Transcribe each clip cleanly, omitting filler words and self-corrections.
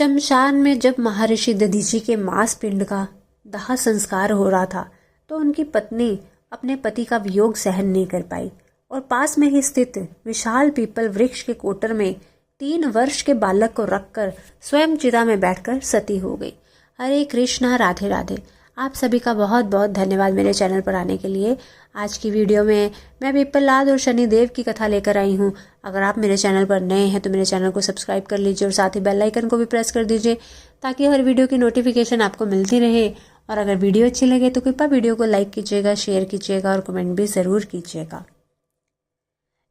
शमशान में जब महर्षि दधीचि के मांस पिंड का दाह संस्कार हो रहा था तो उनकी पत्नी अपने पति का वियोग सहन नहीं कर पाई और पास में ही स्थित विशाल पीपल वृक्ष के कोटर में 3 वर्ष के बालक को रखकर स्वयं चिता में बैठकर सती हो गई। हरे कृष्णा, राधे राधे। आप सभी का बहुत बहुत धन्यवाद मेरे चैनल पर आने के लिए। आज की वीडियो में मैं पिप्पलाद और शनिदेव की कथा लेकर आई हूँ। अगर आप मेरे चैनल पर नए हैं तो मेरे चैनल को सब्सक्राइब कर लीजिए और साथ ही बेल आइकन को भी प्रेस कर दीजिए ताकि हर वीडियो की नोटिफिकेशन आपको मिलती रहे। और अगर वीडियो अच्छी लगे तो कृपया वीडियो को लाइक कीजिएगा, शेयर कीजिएगा और कमेंट भी ज़रूर कीजिएगा।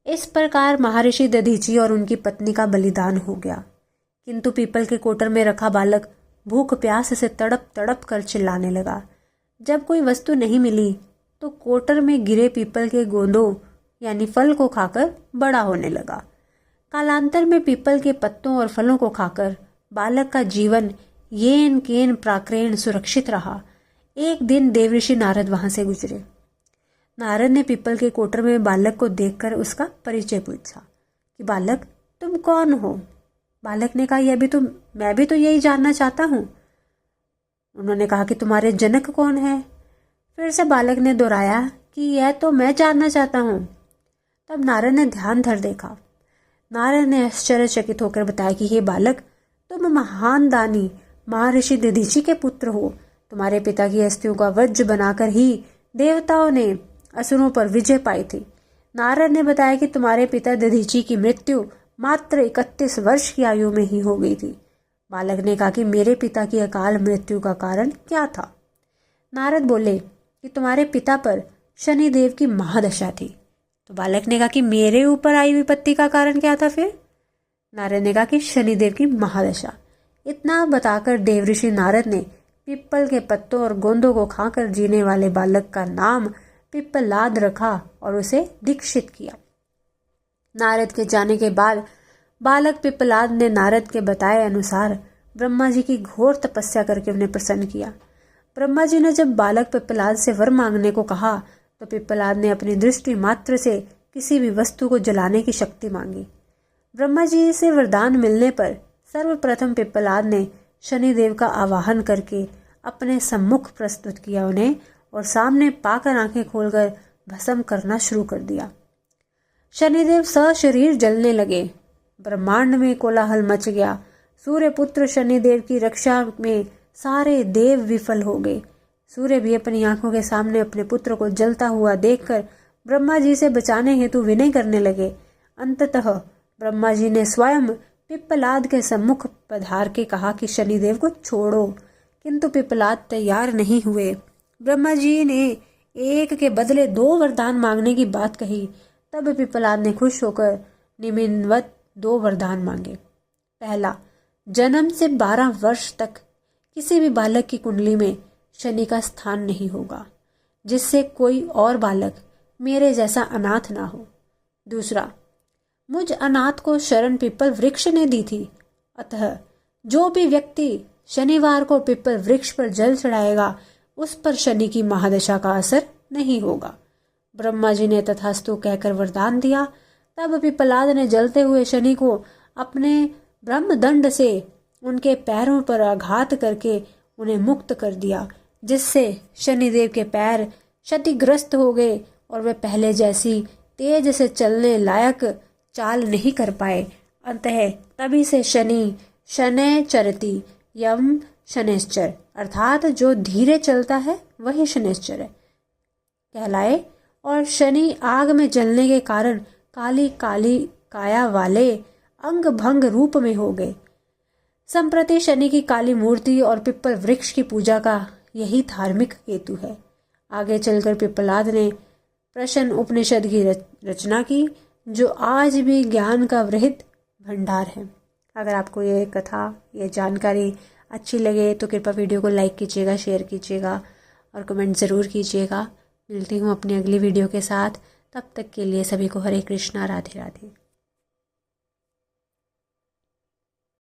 इस प्रकार महर्षि दधीचि और उनकी पत्नी का बलिदान हो गया, किंतु पीपल के कोटर में रखा बालक भूख प्यास से तड़प तड़प कर चिल्लाने लगा। जब कोई वस्तु नहीं मिली तो कोटर में गिरे पीपल के गोंदों यानी फल को खाकर बड़ा होने लगा। कालांतर में पीपल के पत्तों और फलों को खाकर बालक का जीवन येन केन प्राक्रेण सुरक्षित रहा। एक दिन देवऋषि नारद वहां से गुजरे। नारद ने पीपल के कोटर में बालक को देखकर उसका परिचय पूछा कि बालक, तुम कौन हो? बालक ने कहा, मैं भी तो यही जानना चाहता हूँ। उन्होंने कहा कि तुम्हारे जनक कौन है? फिर से बालक ने दोहराया कि यह तो मैं जानना चाहता हूँ। तब नारद ने ध्यान धर देखा। नारद ने आश्चर्यचकित होकर बताया कि हे बालक, तुम महान दानी महर्षि दधीचि के पुत्र हो। तुम्हारे पिता की अस्थियों का वज्र बनाकर ही देवताओं ने असुरों पर विजय पाई थी। नारद ने बताया कि तुम्हारे पिता दधीचि की मृत्यु मात्र 31 वर्ष की आयु में ही हो गई थी। बालक ने कहा कि मेरे पिता की अकाल मृत्यु का कारण क्या था? नारद बोले कि तुम्हारे पिता पर शनिदेव की महादशा थी। तो बालक ने कहा कि मेरे ऊपर आई विपत्ति का कारण क्या था? फिर नारद ने कहा कि शनिदेव की महादशा। इतना बताकर देवऋषि नारद ने पिप्पल के पत्तों और गोंदों को खाकर जीने वाले बालक का नाम पिप्पलाद रखा और उसे दीक्षित किया। नारद के जाने के बाद बालक पिप्पलाद ने नारद के बताए अनुसार ब्रह्मा जी की घोर तपस्या करके उन्हें प्रसन्न किया। ब्रह्मा जी ने जब बालक पिप्पलाद से वर मांगने को कहा तो पिप्पलाद ने अपनी दृष्टि मात्र से किसी भी वस्तु को जलाने की शक्ति मांगी। ब्रह्मा जी से वरदान मिलने पर सर्वप्रथम पिप्पलाद ने शनिदेव का आवाहन करके अपने सम्मुख प्रस्तुत किया उन्हें और सामने पाकर आंखें खोलकर भस्म करना शुरू कर दिया। शनिदेव सशरीर जलने लगे। ब्रह्मांड में कोलाहल मच गया। सूर्यपुत्र शनिदेव की रक्षा में सारे देव विफल हो गए। सूर्य भी अपनी आंखों के सामने अपने पुत्र को जलता हुआ देखकर ब्रह्मा जी से बचाने हेतु विनय करने लगे। अंततः ब्रह्मा जी ने स्वयं पिप्पलाद के सम्मुख पधार के कहा कि शनिदेव को छोड़ो, किंतु पिप्पलाद तैयार नहीं हुए। ब्रह्मा जी ने एक के बदले 2 वरदान मांगने की बात कही। तब पिप्पलाद ने खुश होकर निम्नवत 2 वरदान मांगे। पहला, जन्म से 12 वर्ष तक किसी भी बालक की कुंडली में शनि का स्थान नहीं होगा, जिससे कोई और बालक मेरे जैसा अनाथ ना हो। दूसरा, मुझ अनाथ को शरण पीपल वृक्ष ने दी थी, अतः जो भी व्यक्ति शनिवार को पीपल वृक्ष पर जल चढ़ाएगा उस पर शनि की महादशा का असर नहीं होगा। ब्रह्मा जी ने तथास्तु कहकर वरदान दिया। तब पिप्पलाद ने जलते हुए शनि को अपने ब्रह्मदंड से उनके पैरों पर आघात करके उन्हें मुक्त कर दिया, जिससे शनिदेव के पैर क्षतिग्रस्त हो गए और वे पहले जैसी तेज से चलने लायक चाल नहीं कर पाए। अतः तभी से शनि शनैश्चरति यम शनैश्चर अर्थात जो धीरे चलता है वही शनैश्चर कहलाए और शनि आग में जलने के कारण काली काली काया वाले अंग भंग रूप में हो गए। संप्रति शनि की काली मूर्ति और पिप्पल वृक्ष की पूजा का यही धार्मिक हेतु है। आगे चलकर पिप्पलाद ने प्रश्न उपनिषद की रचना की, जो आज भी ज्ञान का वृहद भंडार है। अगर आपको ये कथा, ये जानकारी अच्छी लगे तो कृपया वीडियो को लाइक कीजिएगा, शेयर कीजिएगा और कमेंट ज़रूर कीजिएगा। मिलती हूँ अपनी अगली वीडियो के साथ। तब तक के लिए सभी को हरे कृष्णा, राधे राधे।